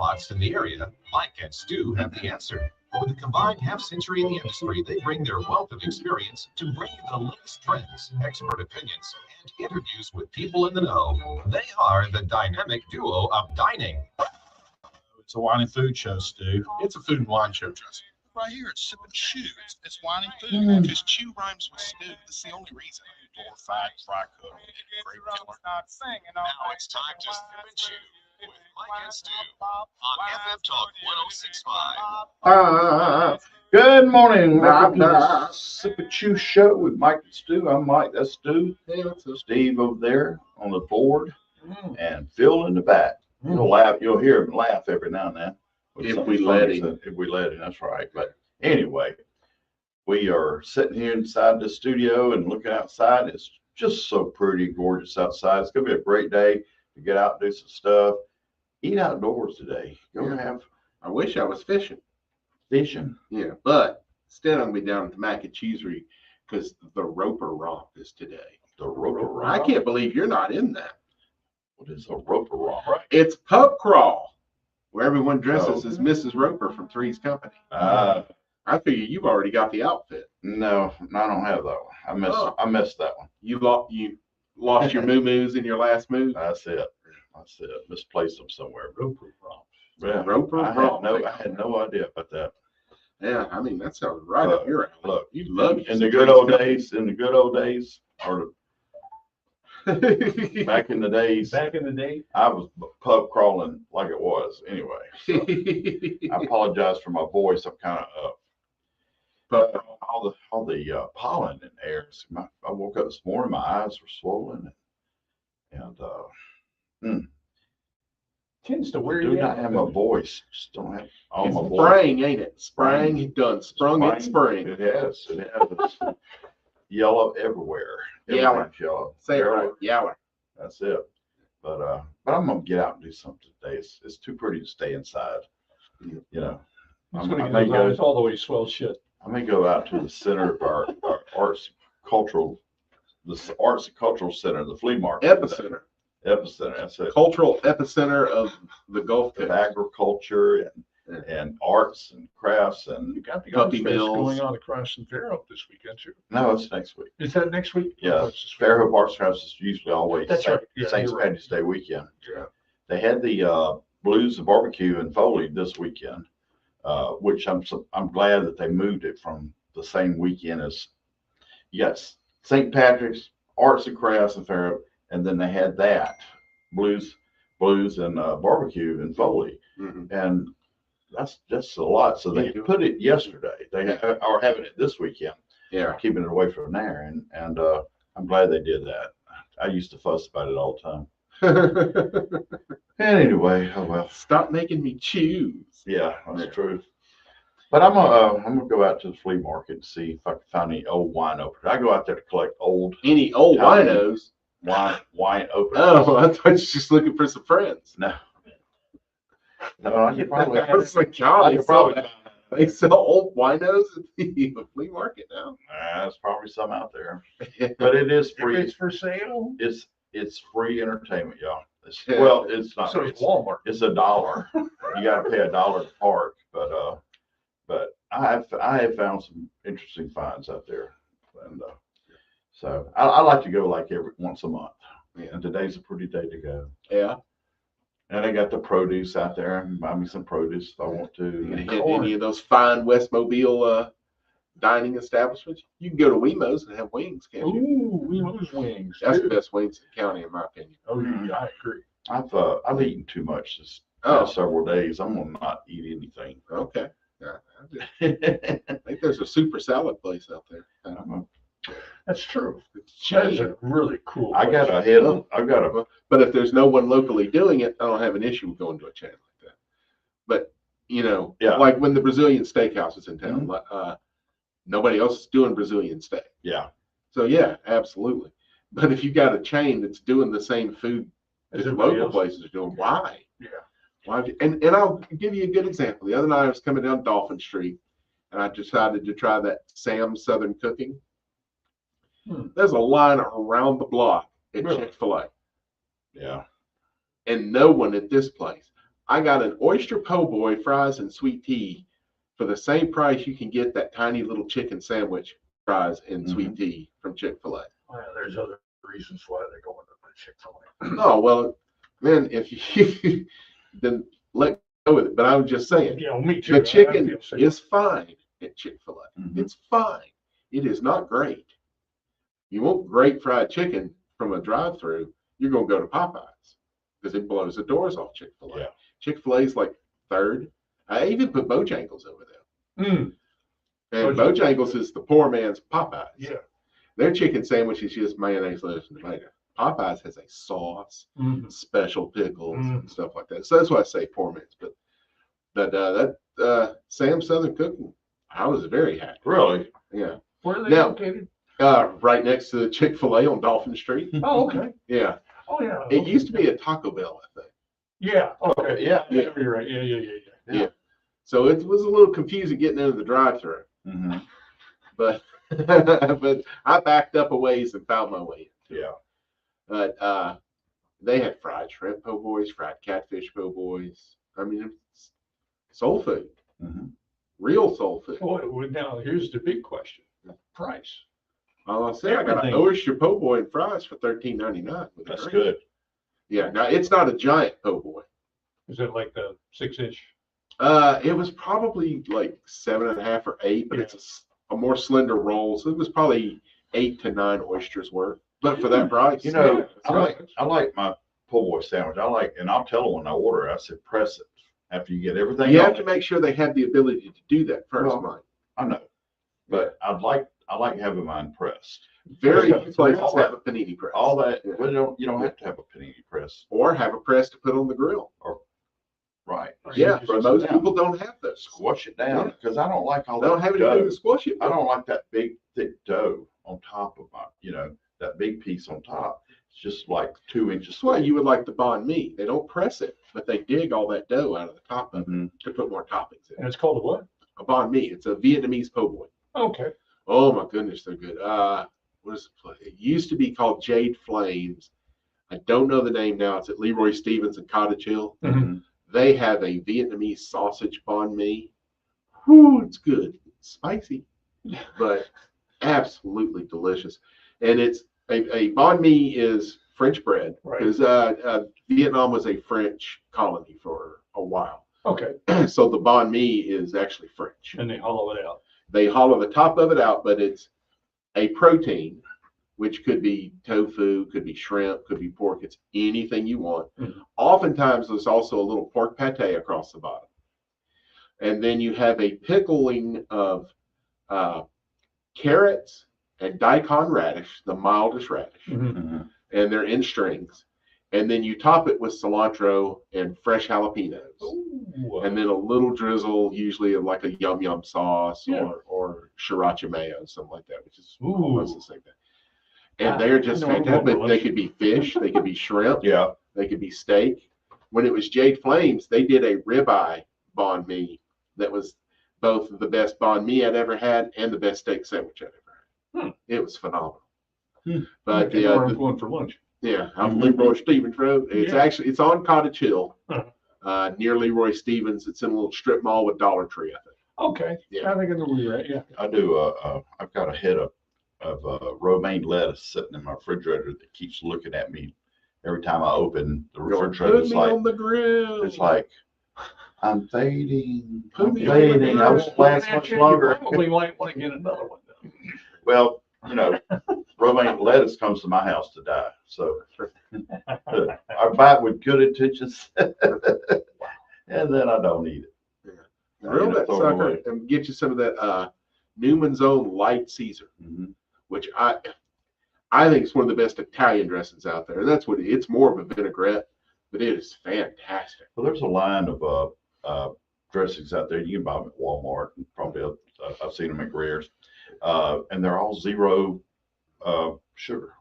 spots in the area, Mike and Stu have the answer. With a combined half-century in the industry, they bring their wealth of experience to bring you the latest trends, expert opinions, and interviews with people in the know. They are the dynamic duo of dining. It's a wine and food show, Stu. It's a food and wine show, Jesse. Right here, it's sipping chew. It's wine and food. Because chew rhymes with stew. That's the only reason. Glorified fry cook. Great killer. Now it's time to sip and chew with Mike and Stu on FM Talk 106.5. Good morning. Welcome to the Sip and Chew Show with Mike and Stu. I'm Mike. That's Stu. Steve over there on the board, and Phil in the back. You'll laugh. You'll hear him laugh every now and then. If we let him. If we let him, that's right. But anyway, we are sitting here inside the studio and looking outside. It's just so pretty, gorgeous outside. It's going to be a great day to get out and do some stuff. Eat outdoors today. I wish I was fishing. Yeah, but instead I'm going to be down at the Mac and Cheesery because the Roper Romp is today. The Roper Romp? I can't believe you're not in that. What is a Roper Romp? It's pub crawl, where everyone dresses as Mrs. Roper from Three's Company. I figure you've already got the outfit. No, I don't have that one. I missed that one. You lost your moo-moos in your last move? That's it. Misplaced them somewhere. Roper Romp. Yeah, Roper Romp. I had no idea about that. Yeah, I mean, that sounds right up your alley. Look, you love in the good old days, or back in the days, I was pub crawling like it was anyway. So I apologize for my voice. I'm kind of up. But all the pollen in the air. I woke up this morning, my eyes were swollen, and tends to wear you do not have my voice. Just don't have all my voice. Spraying, ain't it? Spraying, he done sprung it, spring. It has. Yellow everywhere. Yaller. Yellow. Say it right. Yaller. That's it. But I'm gonna get out and do something today. It's too pretty to stay inside. You know. It's all the way swell shit. I may go out to the center of our arts and cultural center, the flea market. Epicenter. That's it. Cultural epicenter of the Gulf Of Coast. agriculture and arts and crafts and You got the Puppy Arts Fest mills. going on across in Fairhope this weekend too. no, it's next week. Is that next week? Yeah, Oh, it's this week. Fairhope Arts Crafts is usually always That's right. Yeah, St. you're right. Patty's Day weekend. Yeah. They had the Blues and Barbecue in Foley this weekend, which I'm glad that they moved it from the same weekend as St. Patrick's Arts and Crafts in Fairhope, and then they had that Blues and Barbecue in Foley, and that's just a lot. So they put it yesterday. They are having it this weekend. Yeah. Keeping it away from there, and I'm glad they did that. I used to fuss about it all the time. And anyway, oh well. Stop making me choose. Yeah, that's true. But I'm gonna go out to the flea market and see if I can find any old wine openers. I go out there to collect Any old winos. wine openers. Oh, I thought you were just looking for some friends. No, I could probably. I was like, God, I could probably. they sell old winos at the flea market now. There's probably some out there, but it is If free. it's for sale. It's free entertainment, y'all. Well, it's not. So it's Walmart. It's $1. You got to pay $1 to park, but I have found some interesting finds out there, and so I like to go like every once a month. Yeah. And today's a pretty day to go. Yeah. And I got the produce out there. I can buy me some produce if I want to. You hit any of those fine West Mobile dining establishments? You can go to Wemo's and have wings, can't you? Ooh, we lose wings. That's the best wings in the county, in my opinion. Oh, yeah, I agree. I've eaten too much this past several days. I'm gonna not eat anything. Okay. Yeah, I think there's a super salad place out there. That's true. That is a really cool I got a head. I've got a. But if there's no one locally doing it, I don't have an issue with going to a chain like that. But like when the Brazilian steakhouse is in town, nobody else is doing Brazilian steak. Yeah. So yeah, absolutely. But if you got a chain that's doing the same food as local places are doing, why? Yeah. Why? And I'll give you a good example. The other night I was coming down Dolphin Street, and I decided to try that Sam's Southern Cooking. There's a line around the block at Chick-fil-A. Yeah. And no one at this place. I got an oyster po' boy, fries, and sweet tea for the same price you can get that tiny little chicken sandwich, fries, and sweet tea from Chick-fil-A. Well, there's other reasons why they go into the Chick-fil-A. Oh, well, then if you then let go with it. But I was just saying, Yeah, me too. the chicken is fine at Chick-fil-A. It's fine. It is not great. You want great fried chicken from a drive-through, you're going to go to Popeyes because it blows the doors off Chick-fil-A. Yeah. Chick-fil-A is like third. I even put Bojangles over there. Mm. And Bojangles is the poor man's Popeyes. Yeah. Their chicken sandwich is just mayonnaise, lettuce, and tomato. Popeyes has a sauce, special pickles, and stuff like that. So that's why I say poor man's. But that Sam's Southern Cooking, I was very happy. Really? Yeah. Where are they Now, located? Right next to the Chick-fil-A on Dolphin Street. Oh, okay. Yeah. Oh, yeah. It used to be a Taco Bell, I think. Yeah. Okay. Yeah. You're right. Yeah. So it was a little confusing getting into the drive-thru. But but I backed up a ways and found my way. Yeah. But they had fried shrimp po' boys, fried catfish po' boys. I mean, it's soul food. Real soul food. Well, now here's the big question: price. I said I got an Everything. oyster po' boy and fries for $13.99. That's good. Yeah. Now it's not a giant po' boy. Is it like the 6-inch? It was probably like 7.5 or 8, but it's a more slender roll, so it was probably 8 to 9 oysters worth. But for that price, You know, Yeah, I like my po' boy sandwich. And I'll tell them when I order it, I said, press it after you get everything. you on have to it. make sure they have the ability to do that first, Well, Mike. I know, but I like having mine pressed. Very Yeah, few places all have a panini press. All that, Yeah. well, you don't have to have a panini press, Or have a press to put on the grill. right? Yeah, just but most down. people don't have those. Squash it down because I don't like all They don't that have anything dough. to squash it I with. don't like that big thick dough on top of my, that big piece on top. It's just like 2 inches. That's why you would like the banh mi. They don't press it, but they dig all that dough out of the top of it to put more toppings in. And it's called a what? A banh mi. It's a Vietnamese po' boy. Okay. Oh my goodness, they're good. What is the place? It used to be called Jade Flames. I don't know the name now. It's at Leroy Stevens and Cottage Hill. They have a Vietnamese sausage banh mi. Whoo, it's good. It's spicy, but absolutely delicious. And it's a banh mi is French bread because Vietnam was a French colony for a while. Okay. So the banh mi is actually French. And they hollow it out. They hollow the top of it out, but it's a protein, which could be tofu, could be shrimp, could be pork. It's anything you want. Oftentimes, there's also a little pork pate across the bottom. And then you have a pickling of carrots and daikon radish, the mildest radish, and they're in strings. And then you top it with cilantro and fresh jalapenos. Ooh. And then a little drizzle, usually of like a yum yum sauce or sriracha mayo, something like that, which is almost the same thing. And they're just fantastic. But they could be fish, they could be shrimp, they could be steak. When it was Jade Flames, they did a ribeye banh mi that was both the best banh mi I'd ever had and the best steak sandwich I'd ever had. It was phenomenal. But I'm going for lunch. Yeah, out Leroy Stevens Road. It's on Cottage Hill, near Leroy Stevens. It's in a little strip mall with Dollar Tree, I think. Okay. Yeah. I think I know where you're at. Yeah. I do. I've got a head of romaine lettuce sitting in my refrigerator that keeps looking at me every time I open the refrigerator. Put me on the grill. It's like I'm fading. Put me I'm on the fading. grill. I won't last much longer. You probably might want to get another one though. Well, romaine lettuce comes to my house to die. So I buy it with good intentions, and then I don't eat it. Grill that sucker and get you some of that Newman's Own light Caesar, which I think is one of the best Italian dressings out there. And that's what it's more of a vinaigrette, but it is fantastic. Well, there's a line of dressings out there. You can buy them at Walmart, and probably I've seen them at Greer's, and they're all zero sugar,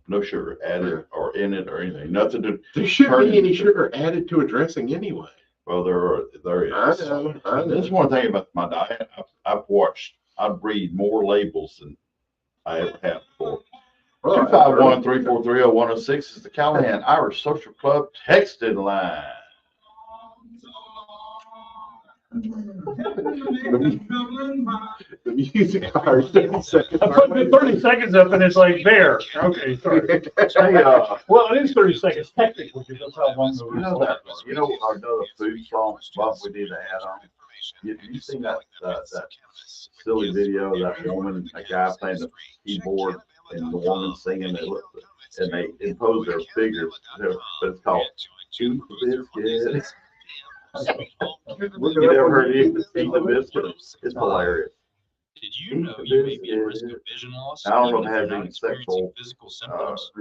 no sugar added or in it or anything. Nothing to. There shouldn't be any sugar added to a dressing anyway. Well, there is. I know. This is one thing about my diet. I've read more labels than I ever have before. 251-343-0106 is the Callahan Irish Social Club texting line. The music card, 30 seconds. I put the 30 seconds up and it's like there. Okay, sorry. Hey, Well, it is 30 seconds technically, because that's how long the you know that, another food song bump we need to add on? You seen that silly video of that woman, a guy playing the keyboard and the woman singing, and they impose their figures, but it's called Eat the Biscuit. You never heard Eat the Biscuit? It's hilarious. Did you know you may be at risk of vision loss? I don't know if even it has if you're any not experiencing sexual, physical symptoms?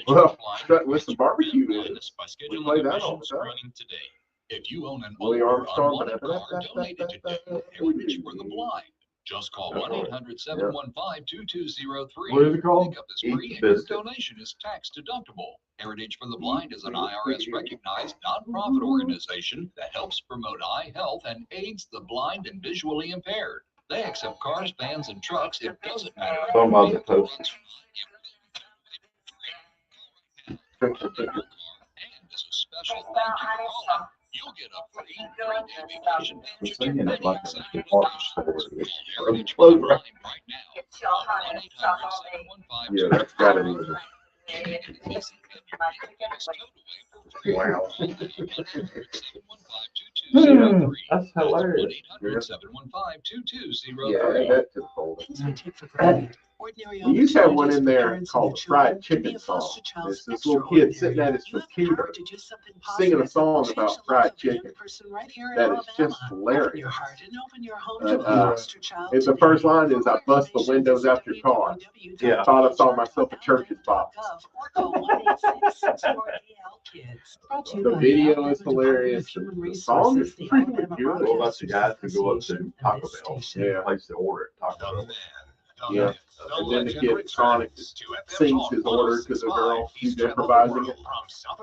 Well, with some barbecue blindness by we scheduling play a that vision all the time. screening today. If you own an Louis old or Armstrong, unwanted car donated today, Heritage for the Blind. Just call 1-800-715-2203. What is it called? Pickup is Eat free the and your Biscuit. donation is tax deductible. Heritage for the Blind is an IRS recognized nonprofit organization that helps promote eye health and aids the blind and visually impaired. They accept cars, vans, and trucks. It doesn't matter. if Some your of the vehicle posts. runs or not. And as a special thank you for calling, you'll get a free 3-day vacation We're voucher to singing many it like exciting a department destinations. store. Heritage for the Blind right now. Call Yeah, that's gotta be. 1-800-715-2203. Wow. 1-800-715-2203. That's hilarious. 1-800-715-2203. Yeah, that took hold. Things we take for granted. Ordinary We used to have one in there parents and called their Fried children can be Chicken a Song. foster child's It's this little kid sitting at his You have the computer power to do something singing a positive song that about change the fried life of a young chicken. person right here in That is Alabama. just Open hilarious. your heart and open your home But, to a foster child It's the today. first line is, I For bust the information, windows visit out your car. Yeah. I thought I saw myself a church's box. www.alabama.gov or call 1-866-4AL-KIDS. Brought to you The by video Alabama is Department of hilarious. Human The Resources, song is the pretty Alabama good. What about the guys who go up to Association, Taco and this Bell? station. Yeah. Place the order at Taco The Bell. man. Yeah. And then the kid Sonic sings his order to the girl who's improvising it.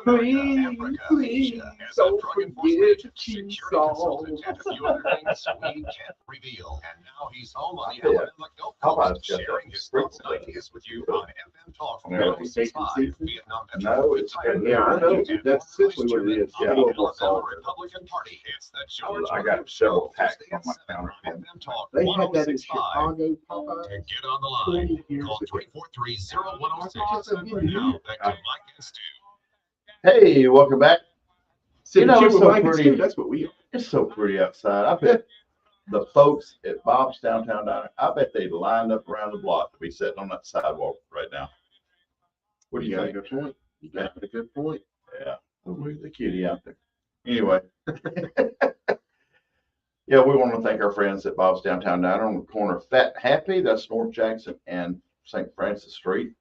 Please, please don't forget to choose songs. And a few other things we can't reveal. And now he's home on the Yeah. Alabama Gulf How about Coast, it's got sharing that his thoughts and sprinkle ideas with you on FM Talk from Yeah. 106.5 Vietnam. No, it's good. Yeah, I know. That's essentially what it is. Yeah. A little more Alabama salt. Republican Party. It's the George I got Williams several Show, packs Tuesday on at my 7 counter. on FM Talk They had that in 106.5. Chicago, Popeye. And get on the line. 20 years Call ago. 343-0106. Now back to Mike and Stu. Hey, welcome back. Sit know, and chew it's with so Mike and pretty. Stu. That's what we are. It's so pretty outside. I bet the folks at Bob's Downtown Diner, I bet they lined up around the block to be sitting on that sidewalk right now. What do you got a think? good point. You got a good point. Yeah, look at the kitty out there. Anyway. Yeah, we want to thank our friends at Bob's Downtown Diner on the corner of Fat and Happy. That's North Jackson and St. Francis Street.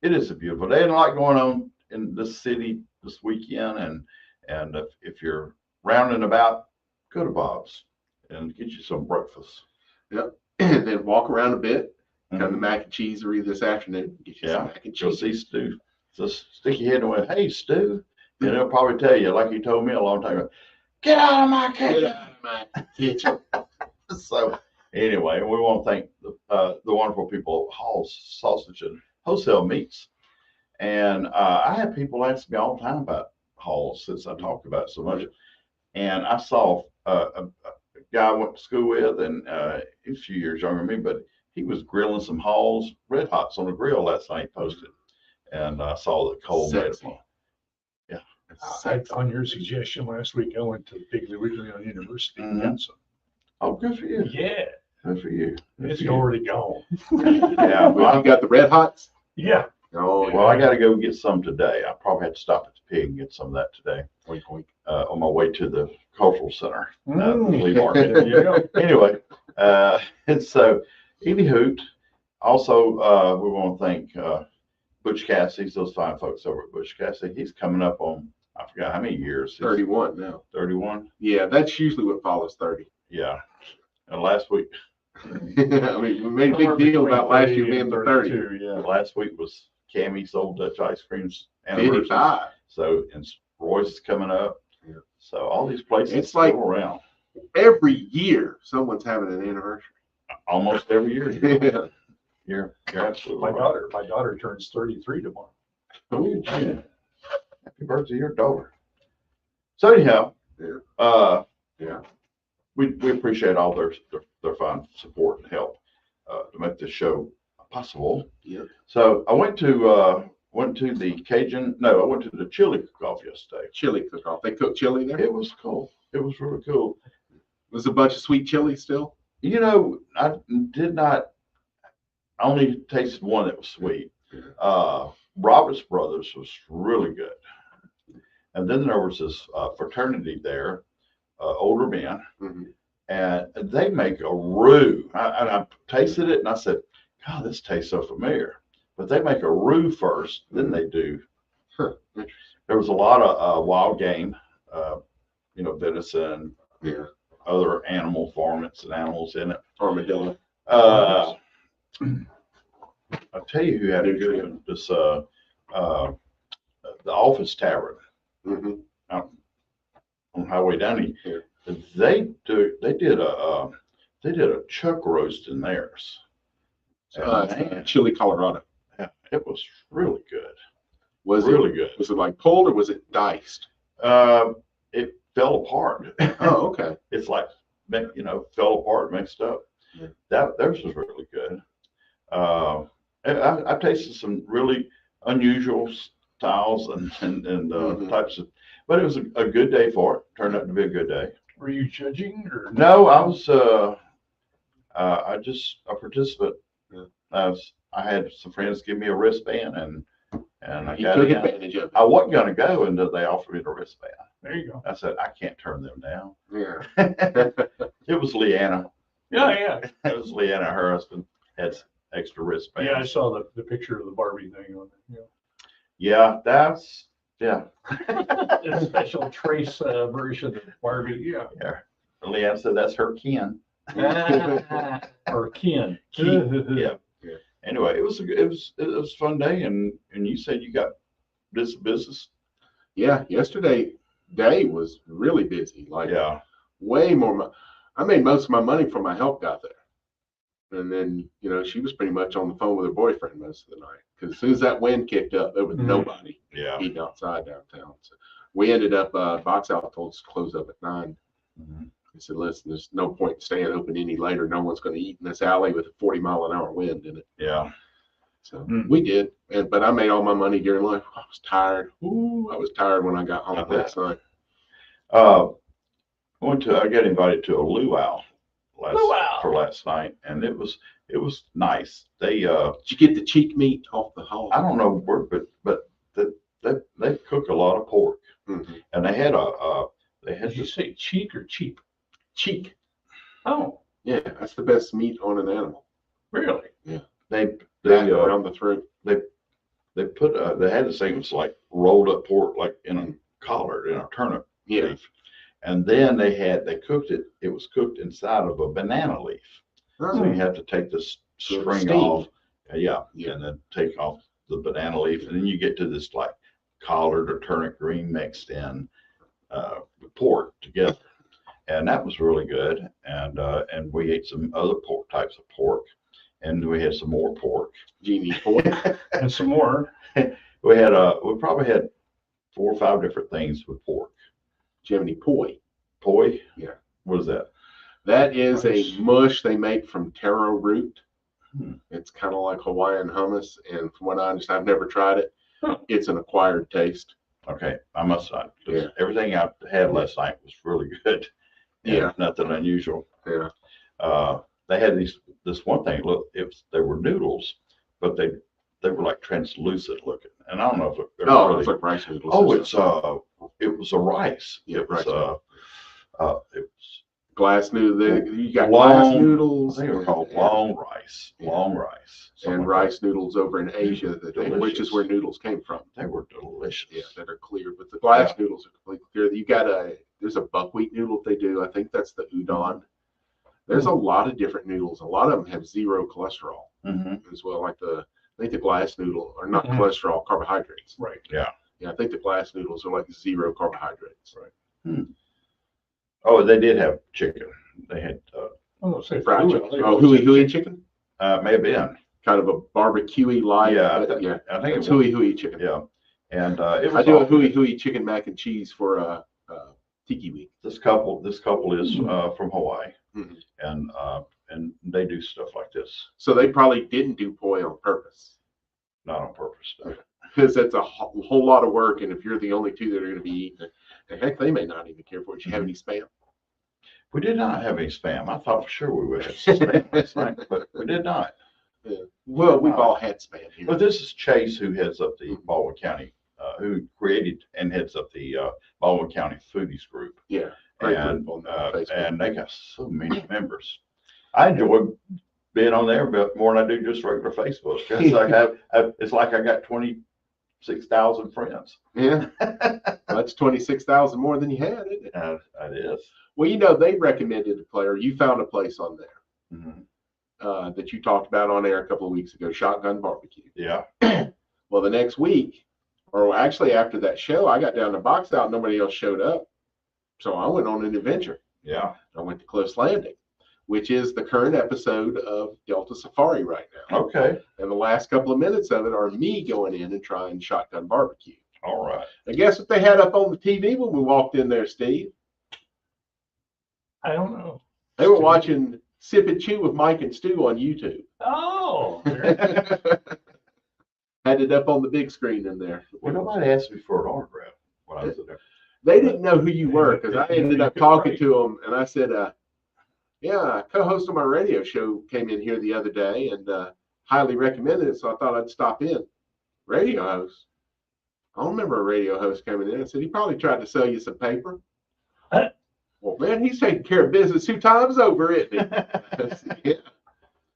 It is a beautiful day and a lot going on in this city this weekend. And if you're rounding about, go to Bob's and get you some breakfast. And then walk around a bit. Come to Mhm. Mac and Cheesery this afternoon. Get you some Yeah, mac and go cheese. see Stu. Just stick your head in and hey, Stu. And he'll probably tell you, like he told me a long time ago, get out of my Get kitchen. out of my kitchen. So anyway, we want to thank the wonderful people at Hall's Sausage and Wholesale Meats. And I have people ask me all the time about Hall's since I talked about it so much. And I saw a guy I went to school with, and he's a few years younger than me, but he was grilling some Hall's Red Hots on the grill last night. He posted, and I saw that Cole made Sexy. them. On your suggestion last week, I went to Bigley Wiggly on University. Mhm. Got some. Oh, good for you. Yeah, Good for you. Good it's for you. already gone. Yeah. Well, you got the Red Hots? Yeah. Oh, Well, I got to go get some today. I probably have to stop at the Pig and get some of that today Wink, wink. on my way to the cultural center. Mm. Flea market. There you go. Anyway, and so Evie Hoot. Also, we want to thank Butch Cassidy, those fine folks over at Butch Cassidy. He's coming up on, I forgot how many years. 31 now. 31. Yeah, that's usually what follows 30. Yeah. And last week I mean, we made a big deal about last year being the 30. Yeah. last week was Cammy's Old Dutch Ice Cream's anniversary. 55. So, and Roy's is coming up. Yeah. So all these places It's still like- around Every year, someone's having an anniversary. almost every year. Yeah. You're absolutely My right. daughter turns 33 tomorrow. Oh, yeah. Happy birthday to your daughter. So anyhow, Yeah. We appreciate all their fine support and help to make this show possible. Yeah. So I went to the chili cook-off yesterday. Chili cook-off. They cook chili there? It was cool. It was really cool. Was a bunch of sweet chili still? You know, I did not. I only tasted one that was sweet. Robert's Brothers was really good. And then there was this fraternity there, older men, and they make a roux. I tasted it and I said, God, this tastes so familiar. But they make a roux first, then they do. There was a lot of wild game, venison, other animal varmints and animals in it. Armadillo. I'll tell you who had a good one. This the Office Tavern out on Highway 90. They did a chuck roast in theirs. Chili Colorado. Yeah, it was really good. Was really good. Was it like pulled or was it diced? It fell apart. Oh, okay. It's like fell apart, mixed up. Theirs was really good. I tasted some really unusual styles and types of, but it was a good day for it. Turned out to be a good day. Were you judging or No, I was a participant. I had some friends give me a wristband and I He got took in. advantage of it. I wasn't gonna go until they offered me the wristband. There you go. I said I can't turn them down. Yeah. It was Leanna. Yeah. It was Leanna. Her husband had extra wristbands. Yeah, I saw the picture of the Barbie thing on it. Yeah, A special trace version of Barbie. Yeah. Leanna said that's her kin. Or Ken. Yeah. Anyway, it was a fun day, and you said you got this business. Yeah, yesterday day was really busy. Way more. I made most of my money before my help got there, and then she was pretty much on the phone with her boyfriend most of the night because as soon as that wind kicked up, there was nobody eating outside downtown. So we ended up Box Out told us to close up at 9. He said, listen, there's no point in staying open any later. No one's going to eat in this alley with a 40-mile-an-hour wind in it. Yeah. So we did. But I made all my money during lunch. I was tired. I was tired when I got home last night. I got invited to a luau for last night, and it was nice. They did you get the cheek meat off the hog? I don't know where, but they cook a lot of pork, and they had Did you say cheek or cheap? Cheek. Oh, yeah, that's the best meat on an animal. really? Yeah. They around the throat. They put they had this thing that was like rolled up pork, like in a collard in a turnip leaf, and then they cooked it. It was cooked inside of a banana leaf, so you have to take this string off, and then take off the banana leaf, and then you get to this like collard or turnip green mixed in with pork together. And that was really good. And we ate some other types of pork, and we had some more pork. Genie pork. And some more. We probably had 4 or 5 different things with pork. Jiminy poi. Poi? Yeah. What is that? That is a mush they make from taro root. It's kind of like Hawaiian hummus, and from what I understand, I've never tried it. It's an acquired taste. Okay, I must not. Everything I had last night was really good. Nothing unusual. Yeah. They had this one thing. Look, they were noodles, but they were like translucent looking, and I don't know if really, it's like rice noodles. Oh, it was a rice. Yeah, it was it was glass noodle. You got long, glass noodles. I think they're called long rice. And rice noodles over in Asia, which is where noodles came from. They were delicious. Yeah, that are clear, but the glass noodles are completely clear. You got there's a buckwheat noodle they do. I think that's the udon. There's a lot of different noodles. A lot of them have 0 cholesterol as well. Like I think the glass noodle are not cholesterol, carbohydrates. Right. Yeah. Yeah, I think the glass noodles are like 0 carbohydrates. Right. Oh, they did have chicken. They had fried chicken. Oh, hui chicken? May have been. Kind of a barbecue-y light. I think it's hui chicken. Yeah. And I do a hui chicken mac and cheese for Tiki Week. This couple is from Hawaii, Mhm. and they do stuff like this, So they probably didn't do poi on purpose, not on purpose. because that's a whole lot of work. And if you're the only two that are going to be eating it, and heck, they may not even care for it. You have any spam? We did not have any spam. I thought for sure we would have some spam last night, but we did not. Yeah. Well, we've all had spam here. But this is Chase, who heads up the Baldwin County, who created and heads up the Baldwin County Foodies group. Yeah. Great And, group on Facebook. and they got so many members. I enjoy being on there but more than I do just regular Facebook. It's like I got 26,000 friends. Yeah. That's 26,000 more than you had, isn't it? That is. Well, you know, they recommended a player. You found a place on there Mhm. that you talked about on air a couple of weeks ago, Shotgun Barbecue. Yeah. Well, the next week, or actually after that show, I got down to box out. Nobody else showed up. So I went on an adventure. Yeah. I went to Cliff's Landing, which is the current episode of Delta Safari right now. Okay. And the last couple of minutes of it are me going in and trying Shotgun Barbecue. All right. And guess what they had up on the TV when we walked in there, Steve? I don't know. They were watching Sip and Chew with Mike and Stu on YouTube. Oh, Had it up on the big screen in there. Well, nobody asked me for an autograph when I was in there. They didn't know who you were, because I ended up talking to them, and I said, yeah, a co-host of my radio show came in here the other day and highly recommended it, so I thought I'd stop in. Radio host? I don't remember a radio host coming in. I said, he probably tried to sell you some paper. Well, man, he's taking care of business 2 times over, isn't he? I said, yeah.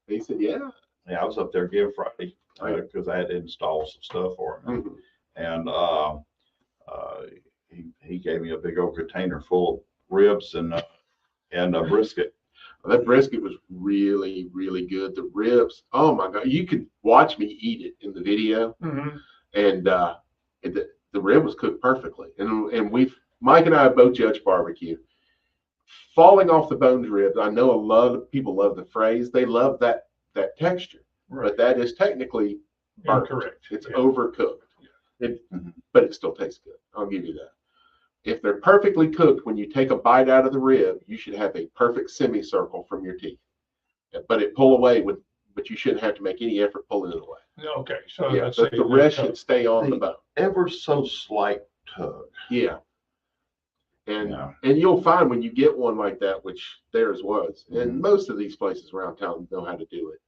He said, yeah. Yeah, I was up there again Friday because I had to install some stuff for him. And he gave me a big old container full of ribs and a brisket. That brisket was really, really good. The ribs, oh my God, you could watch me eat it in the video. And the rib was cooked perfectly. And Mike and I both judged barbecue. Falling off the bones ribs, I know a lot of people love the phrase. They love that texture. right. But that is technically burnt. Incorrect. It's Yeah. overcooked. But it still tastes good. I'll give you that. If they're perfectly cooked, when you take a bite out of the rib, you should have a perfect semicircle from your teeth. But it pull away but you shouldn't have to make any effort pulling it away. Okay, so Yeah, let's but say the rest should stay on the bone. Ever so slight tug. Yeah. And Yeah. and you'll find when you get one like that, which theirs was, and most of these places around town know how to do it.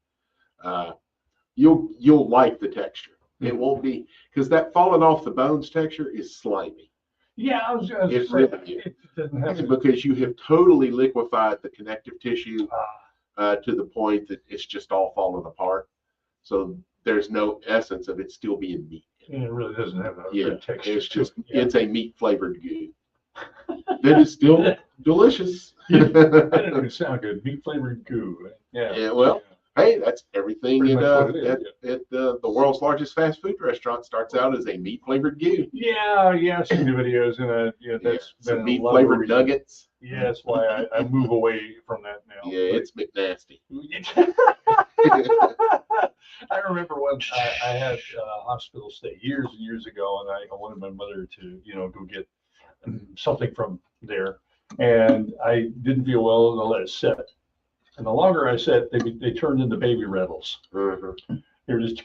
You'll like the texture. It won't be, because that falling off the bones texture is slimy. Yeah, I was going It's to say really- it doesn't have to. Because you have totally liquefied the connective tissue to the point that it's just all falling apart. So there's no essence of it still being meat. And it really doesn't have a Yeah, good texture. it's just to it. Yeah. it's a meat flavored goo. That is still delicious. That didn't even sound good. Meat flavored goo. Yeah. Yeah, well, hey, that's everything Pretty in much what it is, at the world's largest fast food restaurant starts out as a meat flavored goo. Yeah, I've seen the videos, and that's Some been meat a lot of flavored reason. nuggets. Yeah, that's why I move away from that now. Yeah, it's McNasty. I remember when I had a hospital stay years and years ago, and I wanted my mother to, go get something from there, and I didn't feel well, and I let it sit. And the longer I sat, they turned into baby rattles. They were just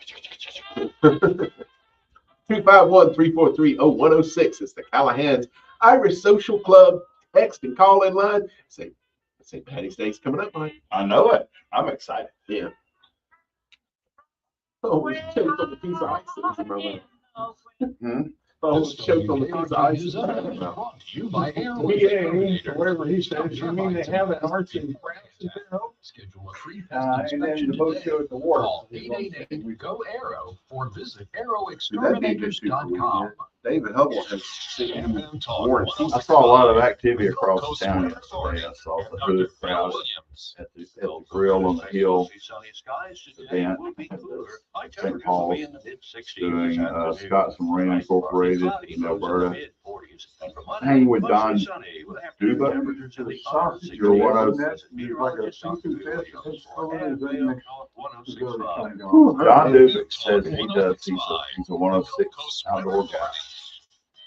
251-343-0106 is the Callahan's Irish Social Club text and call in line. St. Patty's Day's coming up, Mike. I know it. I'm excited. Yeah. Oh, we choked on the piece of ice that was in my mouth. Oh, we choked on the piece of ice that was in my mouth. Brought to you by Air whatever he says. You mean they have an arts and crafts in their home? Schedule a free And then inspection the boat today. show at the wharf. Call 888-GO-ARROW or visit That'd be good arrowexterminators.com. David Hubble has FM Talk Warren. 106.5. I saw a lot of activity across Coast town Water yesterday. I saw the Dr. food Phil crowd Williams. at the grill on the hill event. St. Paul doing Scott's Marine Incorporated in Alberta. Hang with Don Duba. You're one of Don Dubick says he's a 106 outdoor guy.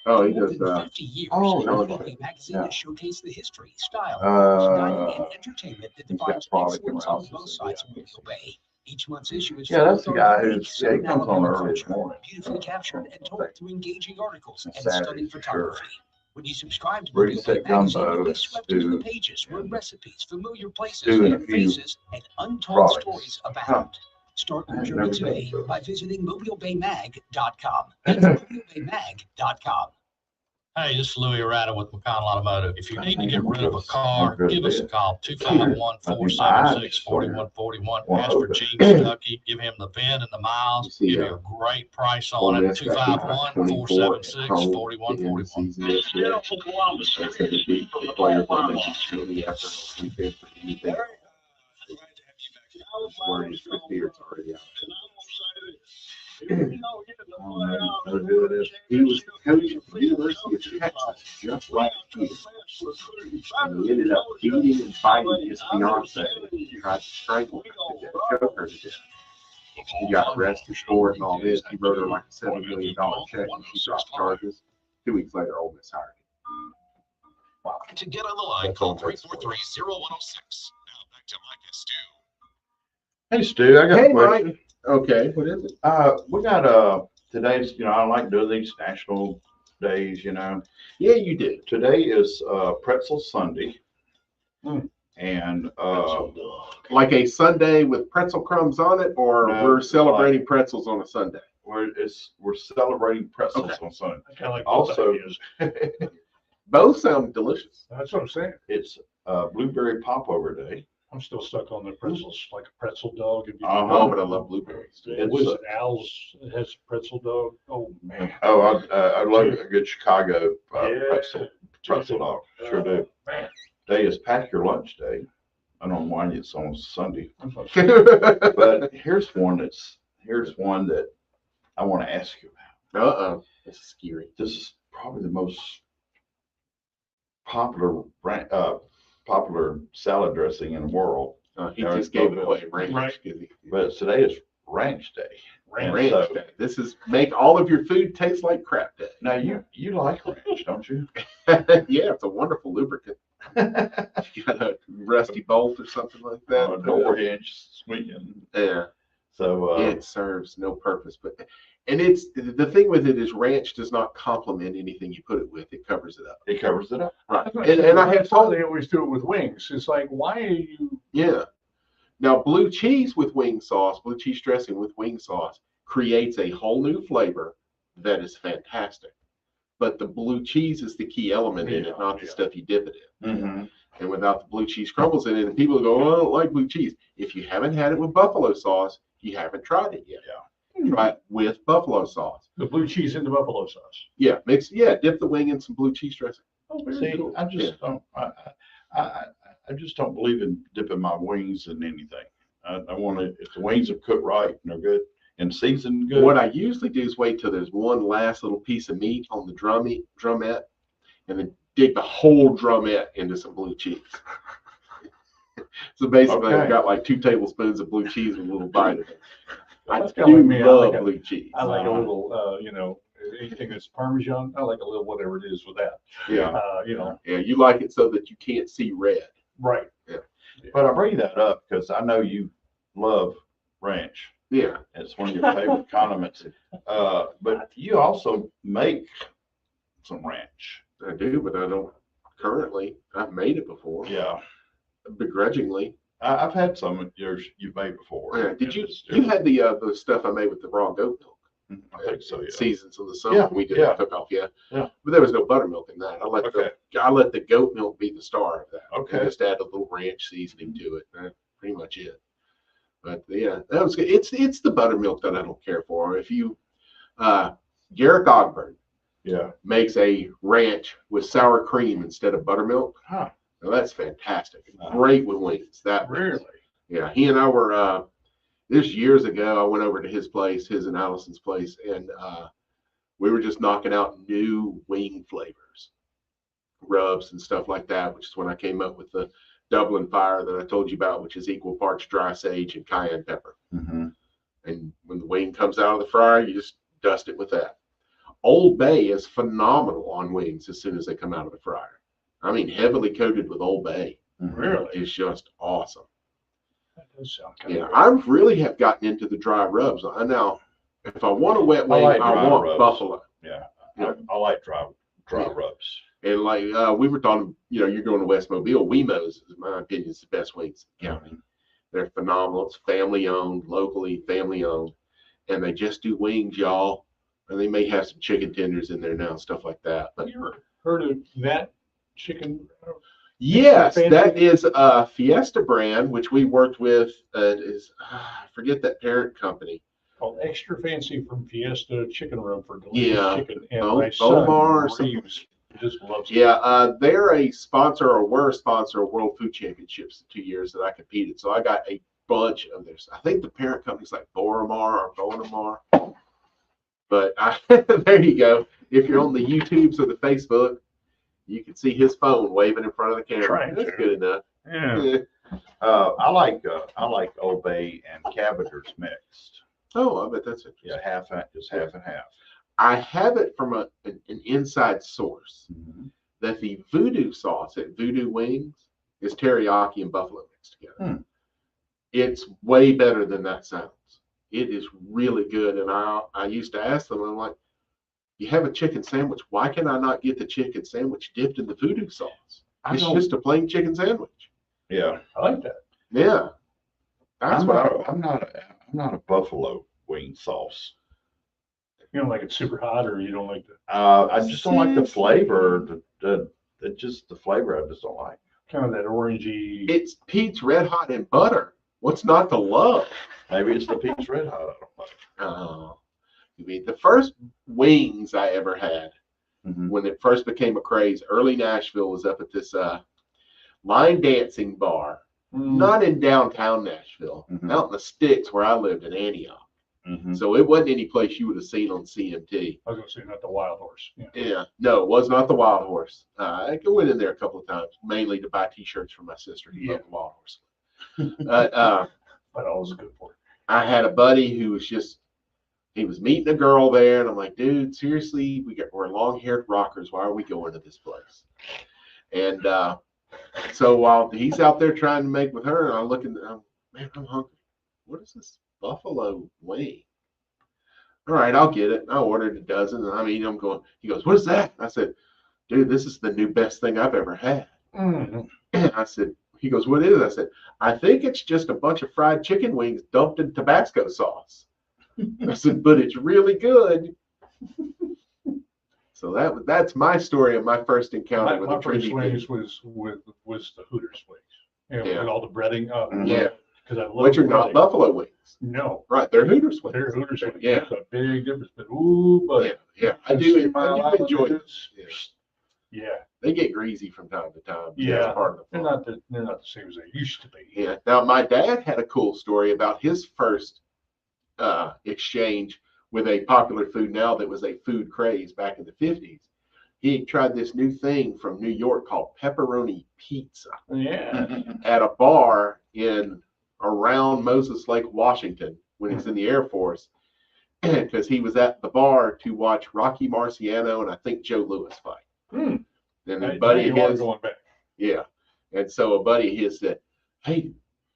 Oh, he For does. more than 50 years, oh, Build okay. Weekly magazine Yeah. has showcased the history, style, dining, and Uh, entertainment that he's got defines product excellence on around. both sides of Mobile Bay. Each month's issue is Yeah, filled that's with the our guy unique who's, yeah, he Southern comes on Alabama early in the culture, morning. beautifully captured and told through engaging articles and Saturday, stunning for sure. photography. When you subscribe to Where Mobile you Bay set magazine, gumbo you'll be and swept into the stew pages where and recipes, familiar places, stew and a and few faces, and untold products. stories abound. Huh. Start your I've journey never done today so. by visiting mobilebaymag.com. That's mobilebaymag.com. Hey, this is Louis Arata with McConnell Automotive. If you I need to think get it rid of a was car, good give us a bid. call, I think my 251-476-4141. eyes Ask for are- Gene Stuckey. Give him the VIN and the miles. You see, Give you a great price Ole on it. Miss got beat by 24 at home to end the 251-476-4141. season yesterday. That's going to beat the players on the really after defense for anything. Word is the beard's already out. How good it is. He was coaching at the University of Texas just last year. And he ended up beating and fighting his fiance. He tried to strangle her to death, choke her to death. He got arrested for it and all this. He wrote her like a $7 million check and she dropped charges. 2 weeks later, Ole Miss hired him. Wow. To get on the line, call 343-0106. Now back to Mike and Stu. Hey, Stu, I got Hey, a question. Okay, what is it? We got today's, I like doing these national days, Yeah, you did. Today is Pretzel Sunday. Mm. And Like a Sunday with pretzel crumbs on it, or No, we're celebrating pretzels on a Sunday? we're celebrating pretzels Okay. on Sunday. I kind of like both Also, ideas. Both sound delicious. That's what I'm saying. it's Blueberry Popover Day. I'm still stuck on the pretzels, like a pretzel dog. If you Oh, but I love blueberries. It's, What is it? Al's it has a pretzel dog. Oh man. Oh, I love a good Chicago Yeah. pretzel dog. Sure do. Man. Today is Pack Your Lunch Day. I don't know why it's on Sunday, That's what I'm saying. but here's one that I want to ask you about. That's scary. This is probably the most popular salad dressing in the world. He just gave it away. Ranch. Right. But today is Ranch Day. And Ranch so- day. This is make all of your food taste like crap day. Now you like ranch, don't you? Yeah, it's a wonderful lubricant. You got a rusty bolt or something like that. A door hinge sweetened. Yeah. So It serves no purpose, and it's the thing with it is ranch does not complement anything you put it with. It covers it up. it covers it up. Right. That's And I have that's why told they always do it with wings. It's like, why are you? yeah. Now blue cheese with wing sauce, blue cheese dressing with wing sauce creates a whole new flavor that is fantastic. But the blue cheese is the key element in it, not the stuff you dip it in. Mm-hmm. And without the blue cheese crumbles in it, and people go, oh, I don't like blue cheese. If you haven't had it with buffalo sauce, you haven't tried it yet. Yeah. Try it with buffalo sauce. The blue cheese in the buffalo sauce. Yeah, dip the wing in some blue cheese dressing. Oh, very See, cool. I just don't. I just don't believe in dipping my wings in anything. I want to. If the wings are cooked right and they're good and seasoned good. What I usually do is wait till there's one last little piece of meat on the drumette, and then dig the whole drumette into some blue cheese. So basically, Okay. I've got like 2 tablespoons of blue cheese with a little bite of it. I That's kinda do like me. I love like a- blue cheese. I like a little, anything that's Parmesan. I like a little whatever it is with that. Yeah, Yeah, you like it so that you can't see red. right. But I bring that up because I know you love ranch. Yeah, It's one of your favorite condiments. But you also make some ranch. I do, but I don't currently. I've made it before, Yeah. begrudgingly. I've had some of yours you've made before. Yeah. Did you? It's You had the stuff I made with the raw goat milk. I think so, yeah. Seasons in the summer. Yeah, We did yeah. the cook off, yeah. Yeah. But there was no buttermilk in that. Okay. I let the goat milk be the star of that. Okay. I just add a little ranch seasoning to it. That's pretty much it. But yeah, that was good. It's the buttermilk that I don't care for. If you Garrick Ogburn Yeah. makes a ranch with sour cream instead of buttermilk. Huh. Now that's fantastic. Great with wings. That Really? yeah, he and I were this years ago. I went over to his place, his and Allison's place, and we were just knocking out new wing flavors, rubs and stuff like that. Which is when I came up with the Dublin Fire that I told you about, which is equal parts dry sage and cayenne pepper. Mm-hmm. And when the wing comes out of the fryer, you just dust it with that. Old Bay is phenomenal on wings as soon as they come out of the fryer. I mean, heavily coated with Old Bay. Really? It's just awesome. That does sound kind Yeah, of I really have gotten into the dry rubs. I now, if I want a wet wing, like I dry want rubs. buffalo. Yeah, Yeah. I like dry Yeah. rubs. And like we were talking, you're going to West Mobile. Wemo's, in my opinion, is the best wings in the county. They're phenomenal. It's family owned, locally family owned, and they just do wings, y'all. And they may have some chicken tenders in there now, stuff like that. But Have you ever heard of that chicken? yes, Fancy? that is a Fiesta brand, which we worked with. I forget that parent company. Called Extra Fancy from Fiesta Chicken Room for delicious Yeah. chicken. And my son, Omar or something. Reeves, just loves it. Yeah, they're a sponsor or were a sponsor of World Food Championships the 2 years that I competed. So I got a bunch of theirs. I think the parent company's like Boramar or Bonamar. But there you go. If you're on the YouTubes or the Facebook, you can see his phone waving in front of the camera. Trying That's to. good enough. Yeah. I like Old Bay and Cabbages mixed. Oh, I bet that's interesting. Yeah, just half and half. I have it from an inside source that the voodoo sauce at Voodoo Wings is teriyaki and buffalo mixed together. It's way better than that sounds. It is really good. And I used to ask them, I'm like, you have a chicken sandwich. Why can I not get the chicken sandwich dipped in the voodoo sauce? It's just a plain chicken sandwich. Yeah, I like that. Yeah. That's I'm not a buffalo wing sauce. You don't like it super hot, or you don't like the I just don't like the flavor. The flavor I just don't like. kind of that orangey. It's Pete's Red Hot and butter. What's not to love? Maybe it's the Pete's Red Hot. I don't know. Oh, I mean, the first wings I ever had when it first became a craze, early Nashville, was up at this line dancing bar, not in downtown Nashville, out in the sticks where I lived in Antioch. So it wasn't any place you would have seen on CMT. I was going to say not the Wild Horse. Yeah. Yeah, no, it was not the Wild Horse. I went in there a couple of times, mainly to buy T-shirts for my sister who loved the Wild Horse. But But always good for it. I had a buddy who was he was meeting a girl there, and I'm like, dude, seriously, we're long-haired rockers. Why are we going to this place? And so while he's out there trying to make with her, I'm looking, man, I'm hungry. What is this buffalo wing? All right, I'll get it. I ordered a dozen, and I'm eating. I'm going. He goes, what is that? I said, dude, this is the new best thing I've ever had. And I said, he goes, what is it? I said, I think it's just a bunch of fried chicken wings dumped in Tabasco sauce. I said, but it's really good. So that's my story of my first encounter with My a first trendy wings food. was the Hooters wings. You know, Yeah. with all the breading. Yeah. Because I love Which are not breading. buffalo wings. No, Right, they're Hooters wings. they're Hooters wings. Yeah. There's a big difference. But but Yeah. I do enjoy them. Yeah. They get greasy from time to time. Yeah. That's part of the They're fun. not the same as they used to be. Yeah. Now, my dad had a cool story about his first exchange with a popular food now that was a food craze back in the 50s. He tried this new thing from New York called pepperoni pizza Yeah. at a bar in around Moses Lake, Washington, when he was in the Air Force, because he was at the bar to watch Rocky Marciano and I think Joe Louis fight. And a buddy of his, going back. yeah. And so a buddy of his said, hey,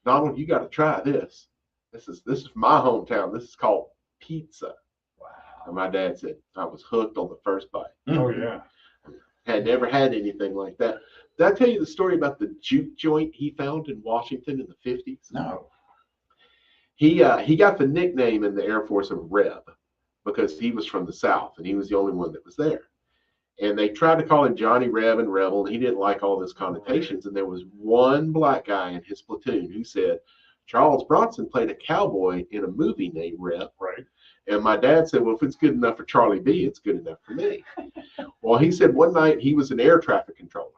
Donald, you got to try this. This is my hometown. This is called pizza. Wow. And my dad said, I was hooked on the first bite. Oh yeah. Had never had anything like that. Did I tell you the story about the juke joint he found in Washington in the 50s? No. He got the nickname in the Air Force of Reb because he was from the South and he was the only one that was there. And they tried to call him Johnny Reb and Rebel, and he didn't like all those connotations. And there was one black guy in his platoon who said, Charles Bronson played a cowboy in a movie named Reb. Right. And my dad said, well, if it's good enough for Charlie B, it's good enough for me. Well, he said one night he was an air traffic controller,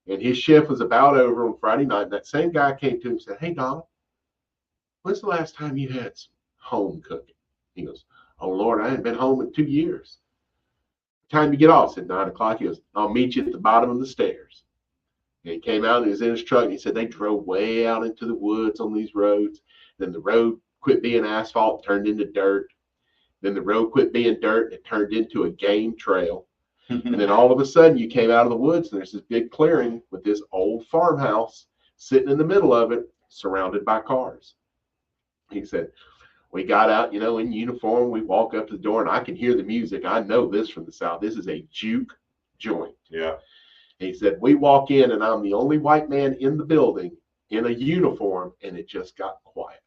and his shift was about over on Friday night. And that same guy came to him and said, hey, Donald, when's the last time you had some home cooking? He goes, oh, Lord, I hadn't been home in 2 years. Time you get off? I said 9 o'clock. He goes, I'll meet you at the bottom of the stairs. And he came out and he was in his truck. And he said they drove way out into the woods on these roads. Then the road quit being asphalt, turned into dirt. Then the road quit being dirt. It turned into a game trail. And then all of a sudden you came out of the woods and there's this big clearing with this old farmhouse sitting in the middle of it, surrounded by cars. He said, we got out, in uniform. We walk up to the door and I can hear the music. I know this from the South. This is a juke joint. Yeah. He said, we walk in and I'm the only white man in the building in a uniform, and it just got quiet.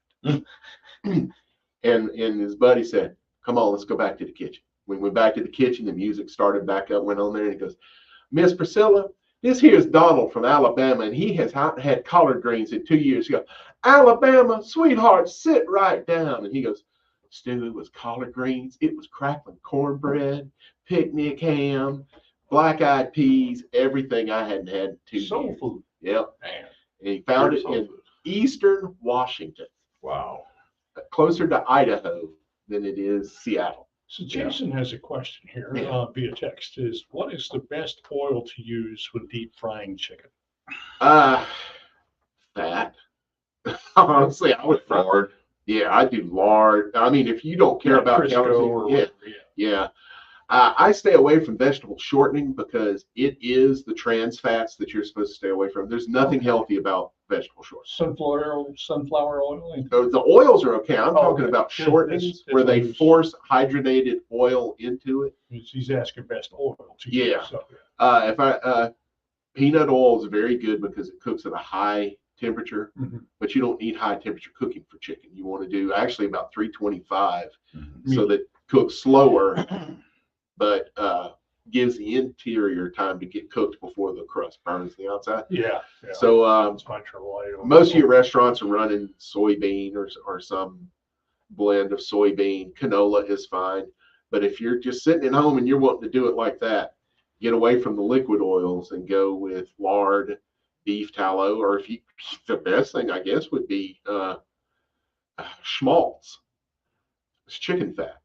and his buddy said, come on, let's go back to the kitchen. We went back to the kitchen, the music started back up, went on there, and he goes, Miss Priscilla, this here's Donald from Alabama, and he has had collard greens in 2 years. He goes, Alabama, sweetheart, sit right down. And he goes, Stu, it was collard greens, it was crackling cornbread, picnic ham, black-eyed peas, everything I hadn't had in 2 years. Soul food. Yep. Man. And he found Pure it soul in food. eastern Washington, Wow. closer to Idaho than it is Seattle. So Jason has a question here Yeah. via text. What is the best oil to use when deep frying chicken? Fat. Honestly, I would fry. Lard. Yeah, I do lard. I mean, if you don't care Like about Crisco calories, or yeah, whatever, yeah. I stay away from vegetable shortening because it is the trans fats that you're supposed to stay away from. There's nothing healthy about vegetable shortening. Sunflower oil. The oils are okay. I'm Oh, talking okay. about Yeah, shortenings that's where they what he was- force hydrogenated oil into it. He's asking best oil to Yeah. use. So, Peanut oil is very good because it cooks at a high temperature, Mhm. but you don't need high temperature cooking for chicken. You want to do actually about 325 Mhm. so that it cooks slower, but gives the interior time to get cooked before the crust burns the outside. yeah. So that's my trouble. most of your restaurants are running soybean or some blend of soybean. Canola is fine. But if you're just sitting at home and you're wanting to do it like that, get away from the liquid oils and go with lard, beef tallow, or if you, the best thing I guess would be schmaltz. It's chicken fat.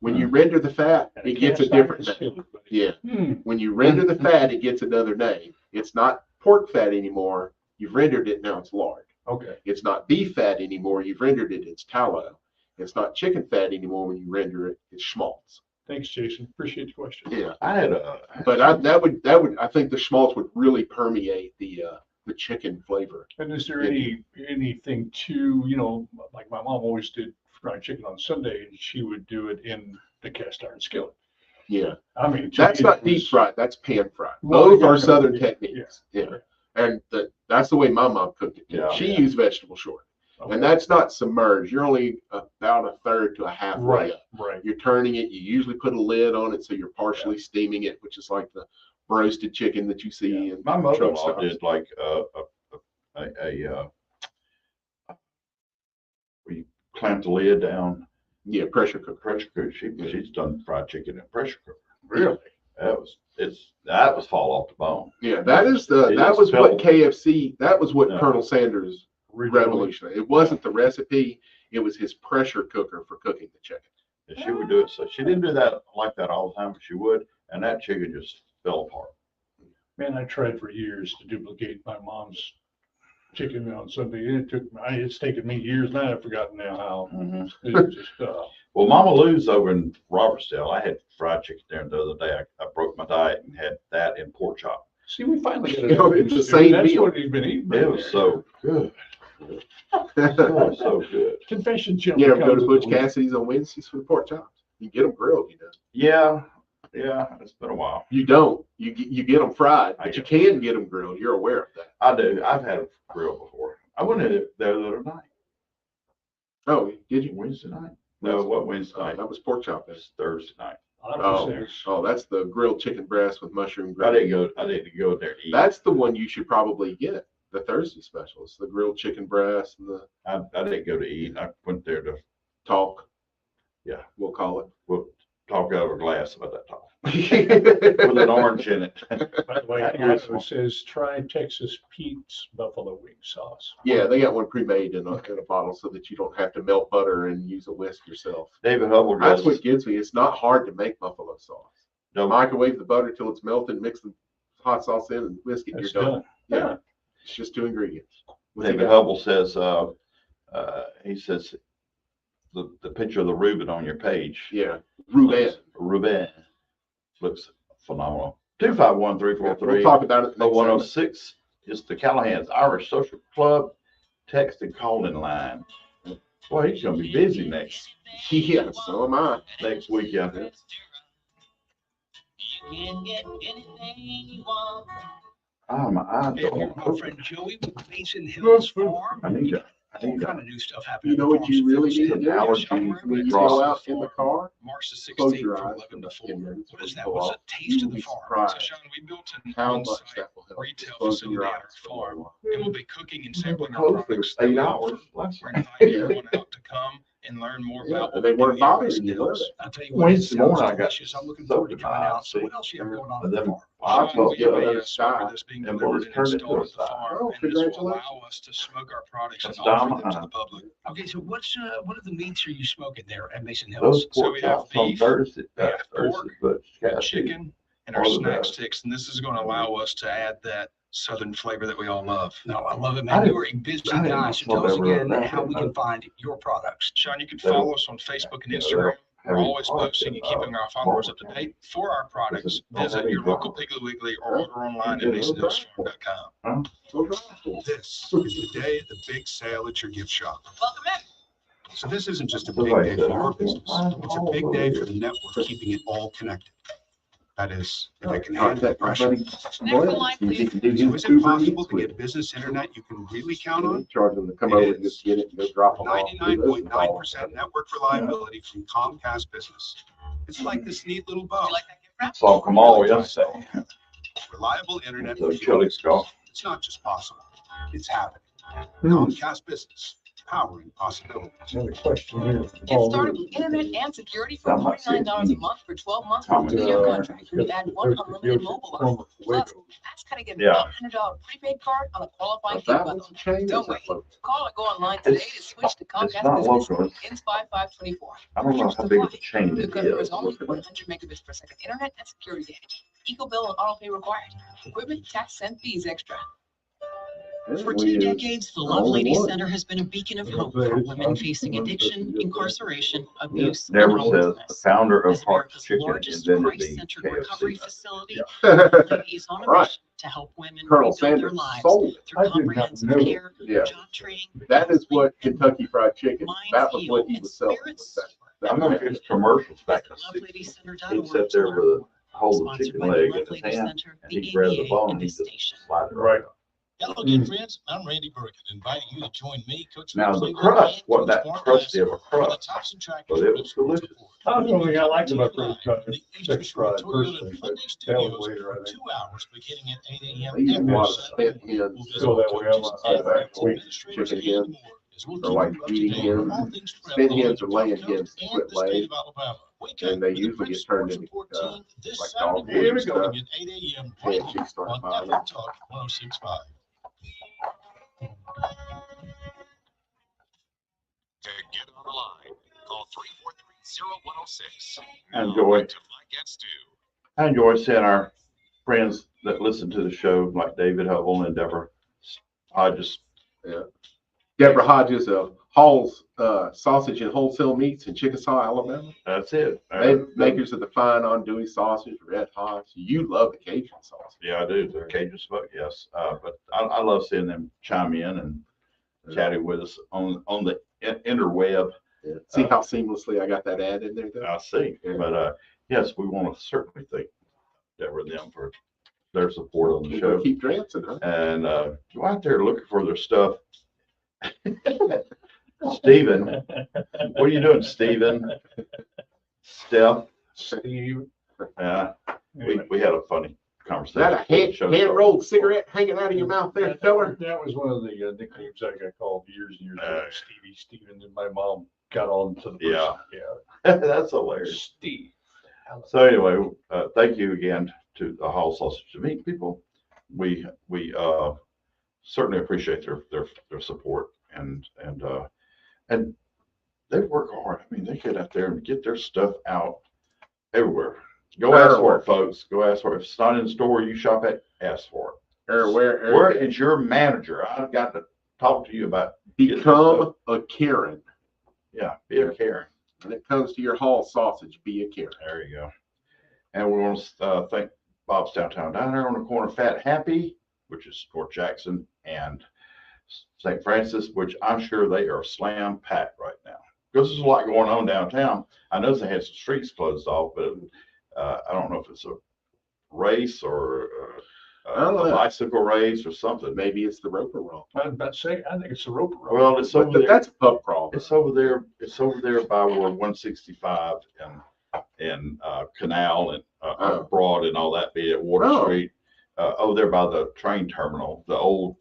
When you render the fat, And it gets a cast iron different name. skillet. Yeah. Hmm. When you render the fat, it gets another name. It's not pork fat anymore. You've rendered it, now it's lard. Okay. It's not beef fat anymore. You've rendered it, it's tallow. It's not chicken fat anymore. When you render it, it's schmaltz. Thanks, Jason. Appreciate the question. Yeah. I had a. But I think the schmaltz would really permeate the chicken flavor. And is there anything to, like my mom always did fried chicken on Sunday, and she would do it in the cast iron skillet. Yeah. I mean, to That's me, not it deep was- fried. That's pan fried. Well, Both yeah, are Southern yeah, techniques. yeah. Yeah. And that's the way my mom cooked it too. Yeah, She yeah. used vegetable short. Okay. And that's not submerged. You're only about a third to a half way Right, up. right. You're turning it. You usually put a lid on it so you're partially steaming it, which is like the roasted chicken that you see in My truck mother-in-law stops. did like we clamped the lid down, Yeah, pressure cooker. pressure cooker. She's done fried chicken in a pressure cooker. Really? That was fall off the bone. Yeah, that It was is what filled. KFC. That was what Yeah. Colonel Sanders revolutionary. It wasn't the recipe. It was his pressure cooker for cooking the chicken. And she would do it. So she didn't do that like that all the time, but she would. And that chicken just fell apart. Man, I tried for years to duplicate my mom's chicken on Sunday. It's taken me years now. I've forgotten now how. It was just, Well, Mama Lou's over in Robertsdale. I had fried chicken there the other day. I broke my diet and had that and pork chop. see, we finally got You know, it. it's the same That's meal. what he's been eating. right It was there. so good. So, so good. Confession chili. You ever go comes to with Butch the- Cassidy's on Wednesdays for the pork chops? You get them grilled, Yeah, it's been a while. You don't. You get them fried, I but you get can get them grilled. You're aware of that. I do. I've had a grill before. I went in it there the other night, Oh, did you? Wednesday night. No, what Wednesday night? That was pork chop. It was Thursday night. Oh, that's the grilled chicken breast with mushroom I gravy. didn't go there to eat. That's the one you should probably get. The Thursday special. It's the grilled chicken breast and the I didn't go to eat. I went there to talk. Yeah. We'll call we'll talk out of a glass about that talk it. with an orange in it. By the way, it says try Texas Pete's buffalo wing sauce. Yeah, they got one pre-made in a bottle so that you don't have to melt butter and use a whisk yourself. David Hubble That's goes. what gets me. It's not hard to make buffalo sauce. No, Microwave the butter till it's melted, mix the hot sauce in and whisk it, and That's you're done. done. Yeah. It's just 2 ingredients. What's he David got? Hubble says. He says the picture of the Reuben on your page. Yeah, Ruben. Reuben looks phenomenal. 251-343. We'll talk about it. The 106 is the Callahan's Irish Social Club text and call-in line. Boy, he's gonna be busy next Yeah, so am I. weekend. Oh, my eyes Hey, don't my open. friend Joey with Mason Hills Farm. I need to. All kind of new stuff happening. You know what you really need to do? Allergies, When you drops. go out in the car, March the close 16th your from eyes 11 to for 4. 10 minutes. What is that? Go What's out. a taste of You'll the be farm? surprised So, Sean, we built an how much on-site that will help. retail Just closing your facility at eyes our for a farm, while. and we'll be cooking and sampling our Close for products. 8 that we hours. offer. Last We're night. inviting everyone out to come and learn more Yeah, about and what they we do weren't here at bothering Mason you, were Hills. they? I'll tell you what, it Wednesday sounds morning, I got delicious. I'm looking forward to coming out. So what else you have going on And at the then farm? I Sean, felt we have good. a smoker that's being And delivered boys and turned it to installed a at the side. farm, Oh, and this will congratulations. allow us to smoke our products and That's offer them to Dom. the public. Okay, so what are the meats are you smoking there at Mason Hills? Those So pork we have chops on beef, Thursday, we have pork, Thursday, but we have Cassie, chicken, and our all of snack that. sticks, and this is going to allow us to add that southern flavor that we all love. No, I love it, I man. didn't- You are a busy I didn't guy. know So tell us they were again that how we good. can find your products. Sean, you can They don't- follow us on Facebook and you know, Instagram. they We're don't always have any posting and product keeping in, our followers up to Baltimore. date for our products. This is- don't have Visit any your local drama. Piggly Wiggly or order online You at did a little masonhillsfarm.com. Go drive for it. This is the day of the big sale at your gift shop. Welcome in. So this isn't just a big Somebody day said, for your "I can't business. find It's a all big over day here." for the network, keeping it all connected. That is, if it can Contact handle my pressure. buddy Next in line, Boyd. please. He can do So his is it Uber possible Eats to with get business internet you can really count it. on? Charge them to come It over and is. just get it and go drop them off. 99.9% network reliability from Comcast Business. It's like this neat little bow. You like that gift wrap? Saw them all yesterday. Reliable internet. So chili skull. It's not just possible. It's happening. Hmm. Comcast Business, powering possibility. Another question here. Get started with internet and security for $49 a month for 12 months with a 2-year contract. When you add one unlimited mobile line. Plus, that's gonna get a Yeah. $500 prepaid card on a qualifying If gift that bundle. was a change. Don't wait. Call or go online today to switch to It's Comcast not Business. local. Ends 5/5/24. I don't know how big of a chain New it customers is. only 100 megabits per second internet and security edge. Eco bill and auto pay required. Equipment, tax, and fees extra. For 2 decades, the Love Lady Center has been a beacon of hope for women facing addiction, incarceration, abuse, and Deborah says, the homelessness. founder of As Parks America's Chicken largest invented the Christ-centered recovery KFC. facility, Love Lady is on a Right. mission to help women Colonel rebuild their Sanders lives sold it. I through did not comprehensive know. care, Yeah. job training, That is what Kentucky Fried Chicken, minds that was what healed, he and was selling. spirits I remember his commercials back in the Visit 60s. loveladicenter.org He'd sit to there learn with a more. hold the Sponsored chicken by the leg Love in his Lady hand, Center, and the he'd grab the ABA, bone and and he'd this just station. slide it Right. right. Hello again, friends. I'm Randy Burke, inviting you to join me, Coach Now, Rick the Cleveland, crust and wasn't Coach that Mark crusty of a Tyson for the crust, Thompson Tractor but it was Support. delicious. I was the only thing I liked about French fries. The French Eastern Shore fries Toyota personally, but Hyundai that was Studios later, I for think. 2 hours beginning at 8 a.m. They use a every lot of Sunday. spent hens. We'll visit So that way I'm coaches, not side back athletes, a week. administrators, Chicken and hens. more as we'll They're keep like you up to eating date on hens. all things Spent travel hens are related to laying Gulf Coast hens to and quit the state laying. of Alabama. Wake And up they with the usually Prince get turned Sports into, Report team this like Saturday dog morning food stuff. starting at 8 a.m. right And she here started on buying FM them. Talk 106.5. To get on the line, call 343-0106. And Now, Joy. back to Mike and Stu. I enjoy seeing our friends that listen to the show, like David Hubble and Deborah. I just, Deborah Hodges of Hall's Sausage and Wholesale Meats in Chickasaw, Alabama. that's it. Makers of the fine andouille sausage, red hot. You love the Cajun sauce. Yeah, I do. The Cajun smoke, yes. But I love seeing them chime in and chatting with us on the interweb. Yeah. See how seamlessly I got that ad in there, though? I see. Yeah. But yes, we want to certainly thank Deborah and them for their support on the We're show. gonna keep dancing, huh? And go out there looking for their stuff. Stephen, what are you doing, Stephen? Steph? Steve. We had a funny Is conversation. that a hand-rolled cigarette hanging out of your mouth there, feller? That was one of the nicknames I got called years and years ago. Uh, Stevie, Steven, and my mom got on to the person. Yeah. Yeah. That's hilarious. Steve. So anyway, thank you again to the Hall Sausage and Meat people. We certainly appreciate their support and they work hard. I mean, they get out there and get their stuff out everywhere. Go ask for it, folks. Go ask for it. If it's not in the store you shop at, ask for it. Where is your manager? I've got to talk to you about Become a Karen. Yeah, be a caring. When it comes to your Hall sausage, be a caring. There you go. And we want to thank Bob's Downtown Diner on the corner of Fat Happy, which is Fort Jackson, and St. Francis, which I'm sure they are slam packed right now. Because there's a lot going on downtown. I know they had some streets closed off, but I don't know if it's a race or a bicycle race or something. Maybe it's the roper roll. I was about to say, I think it's the roper roll. Well, it's over there. That's a pub crawl. It's over there. It's over there by where 165 and Canal and Broad and all that be at Water Street. Over there by the train terminal, the old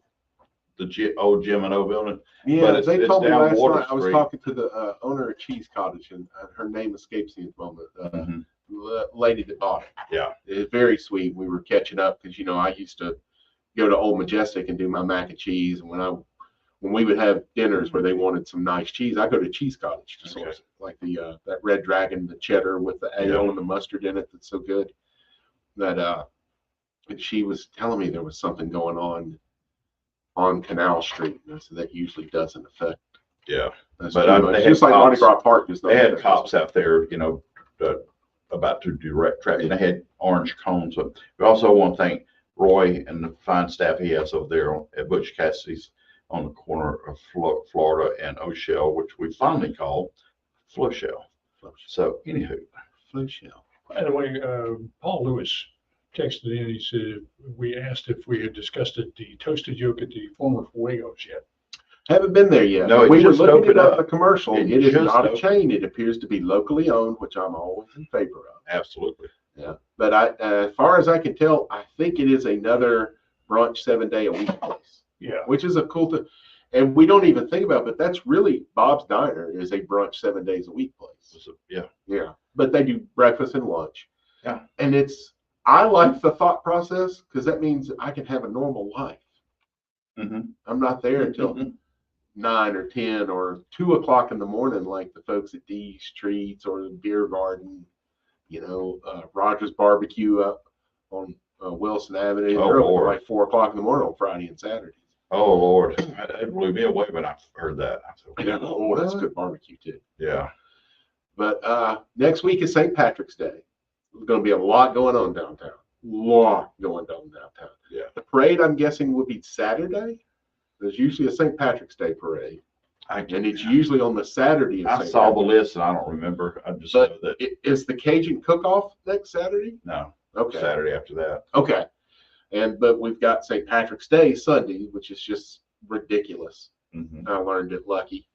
Gym and O building. Yeah, but they told me down last Water night. I was Street. talking to the owner of Cheese Cottage, and her name escapes me at the moment. The lady that bought it. Yeah, it's very sweet. We were catching up because I used to go to Old Majestic and do my mac and cheese, and when we would have dinners where they wanted some nice cheese, I go to Cheese Cottage to source it, like that Red Dragon, the cheddar with the ale and the mustard in it. That's so good. That and she was telling me there was something going on Canal Street, and I said that usually doesn't affect. Yeah, but they just like Mardi Gras Park, they had cops out there, about to direct traffic. They had orange cones. We also want to thank Roy and the fine staff he has over there at Butch Cassidy's on the corner of Florida and O'Shell, which we finally called Floshell. So, anywho, Floshell. By the way, Paul Lewis texted in. He said we asked if we had discussed the toasted yolk at the former Fuegos yet. Haven't been there yet. No, we were just looking at opened the up. commercial. It It is just not a opened. chain. It appears to be locally owned, which I'm always in favor of. Absolutely. Yeah, but as far as I can tell, I think it is another brunch 7-day-a-week place. Yeah, which is a cool thing, and we don't even think about it, but that's really Bob's Diner is a brunch 7 days a week place. Yeah. But they do breakfast and lunch. Yeah, and I like the thought process because that means I can have a normal life. I'm not there until 9 or 10 or 2 o'clock in the morning, like the folks at D Streets or the Beer Garden, Rogers Barbecue up on Wilson Avenue. They're open like 4 o'clock in the morning on Friday and Saturdays. Oh Lord, it blew me away when I heard that. I said, That's good barbecue too. Yeah. But next week is St. Patrick's Day. There's going to be a lot going on downtown. Yeah. The parade, I'm guessing, will be Saturday. There's usually a St. Patrick's Day parade. And it's usually on the Saturday. I saw the list and I don't remember. I just know that. Is the Cajun Cook-Off next Saturday? No. Okay. Saturday after that. Okay. But we've got St. Patrick's Day Sunday, which is just ridiculous. I learned it lucky.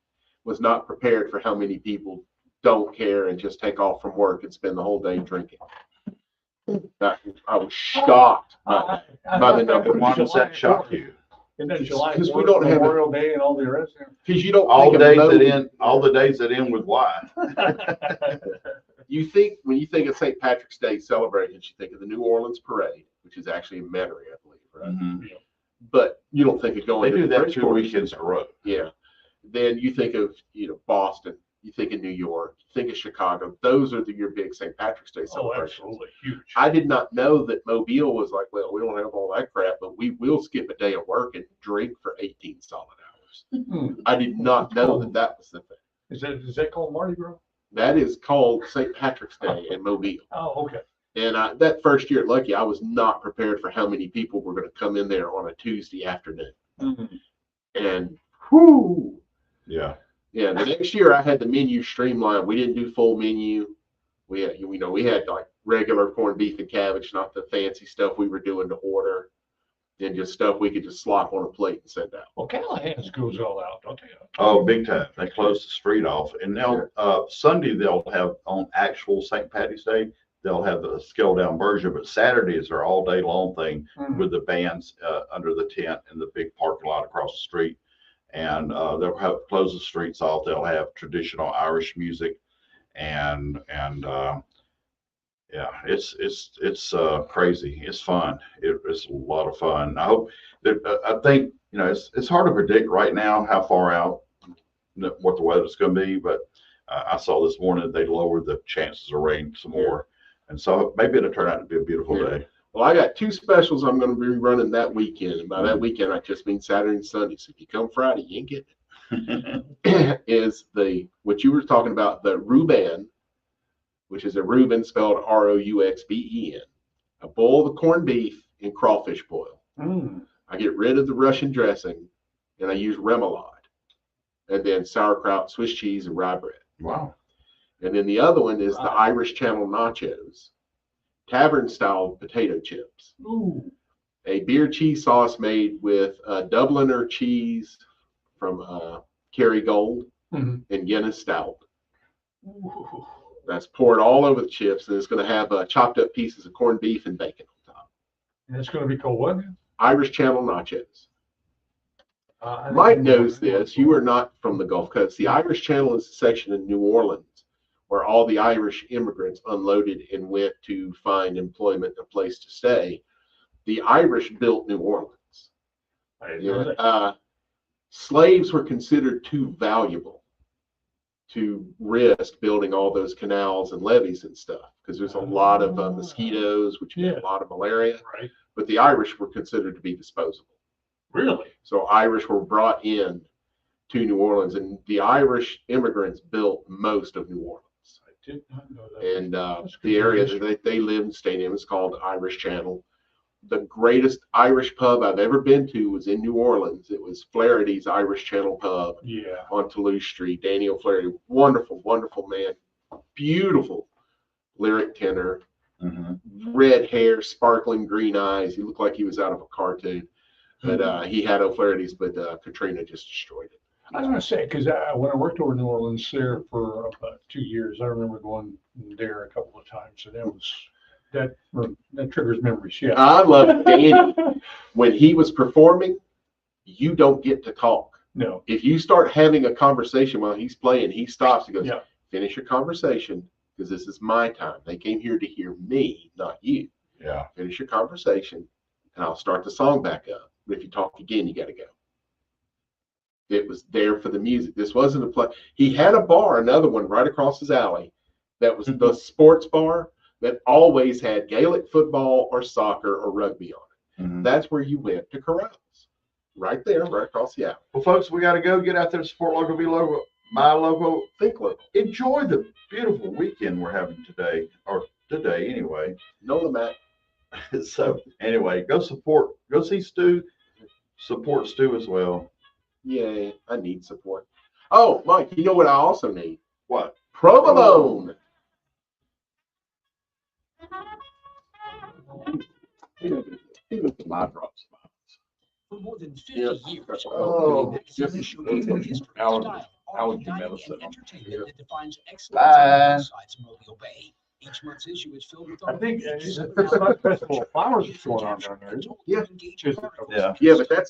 Was not prepared for how many people don't care and just take off from work and spend the whole day drinking. I was shocked by the number. Why does that shock you? And then July Because we don't have Memorial Day and all the rest. Because you don't all think days of that end. All the days that end with Y. You think when you think of St. Patrick's Day celebrations, you think of the New Orleans Parade, which is actually in Metairie, I believe, right? But you don't think of going. They do to that Bridgeport. 2 weekends in a row. Yeah. Then you think of Boston. You think of New York. You think of Chicago. Those are your big St. Patrick's Day celebrations. Absolutely huge. I did not know that Mobile was like, well, we don't have all that crap, but we will skip a day of work and drink for 18 solid hours. I did not know that was the thing. Is that called Mardi Gras? That is called St. Patrick's Day in Mobile. Oh, okay. And that first year at Lucky, I was not prepared for how many people were going to come in there on a Tuesday afternoon. And whoo. Yeah. Yeah, the next year I had the menu streamlined. We didn't do full menu. We had, we had like regular corned beef and cabbage, not the fancy stuff we were doing to order, and just stuff we could just slop on a plate and send out. Well, Callahan's goes all out, don't they? Oh, big time. They closed the street off. And now Sunday they'll have on actual St. Patty's Day, they'll have the scaled down version, but Saturdays are all day long thing with the bands under the tent in the big parking lot across the street. And they'll close the streets off. They'll have traditional Irish music, and yeah, it's crazy. It's fun. It's a lot of fun. I hope that I think it's hard to predict right now how far out what the weather's going to be, but I saw this morning that they lowered the chances of rain some more, and so maybe it'll turn out to be a beautiful day. Well, I got 2 specials I'm going to be running that weekend. And by that weekend, I just mean Saturday and Sunday. So if you come Friday, you ain't getting is what you were talking about, the Reuben, which is a Reuben spelled Rouxben. I boil the corned beef in crawfish boil. I get rid of the Russian dressing, and I use remoulade, and then sauerkraut, Swiss cheese, and rye bread. Wow. And then the other one is the Irish Channel nachos, tavern-style potato chips. Ooh. A beer cheese sauce made with Dubliner cheese from Kerrygold and Guinness Stout. Ooh. That's poured all over the chips, and it's going to have chopped up pieces of corned beef and bacon on top. And it's going to be called what? Irish Channel nachos. Mike knows this. You are not from the Gulf Coast. The Irish Channel is a section in New Orleans where all the Irish immigrants unloaded and went to find employment, a place to stay. The Irish built New Orleans. Slaves were considered too valuable to risk building all those canals and levees and stuff because there's a lot of mosquitoes, which get a lot of malaria. Right. But the Irish were considered to be disposable. Really? So Irish were brought in to New Orleans, and the Irish immigrants built most of New Orleans. I did not know that. And the area that they live and stayed in is called Irish Channel. The greatest Irish pub I've ever been to was in New Orleans. It was Flaherty's Irish Channel Pub on Toulouse Street. Daniel Flaherty, wonderful, wonderful man, beautiful lyric tenor, red hair, sparkling green eyes. He looked like he was out of a cartoon. But he had O'Flaherty's, but Katrina just destroyed it. I was going to say, because when I worked over in New Orleans there for about 2 years, I remember going there a couple of times, and that triggers memories. Yeah, I love Danny. When he was performing, you don't get to talk. No. If you start having a conversation while he's playing, he stops and goes, finish your conversation, because this is my time. They came here to hear me, not you. Yeah. Finish your conversation, and I'll start the song back up. But if you talk again, you got to go. It was there for the music. This wasn't a play. He had a bar, another one right across his alley, that was the sports bar that always had Gaelic football or soccer or rugby on it. That's where you went to carouse. Right there, right across the alley. Well, folks, we got to go. Get out there, support local, be local, buy local, think local. Enjoy the beautiful weekend we're having today, or today anyway. No, Matt. So anyway, go see Stu, support Stu as well. Yay, I need support. Oh, Mike, you know what I also need? What? Provolone. Even my drops. For more than 50 years, Oh, just history, style, art, dining, and entertainment that defines excellence besides Mobile Bay. Each month's issue is filled with I think it's not Festival of Flowers that's going on down there, is it? Yeah. Yeah. Yeah, but that's a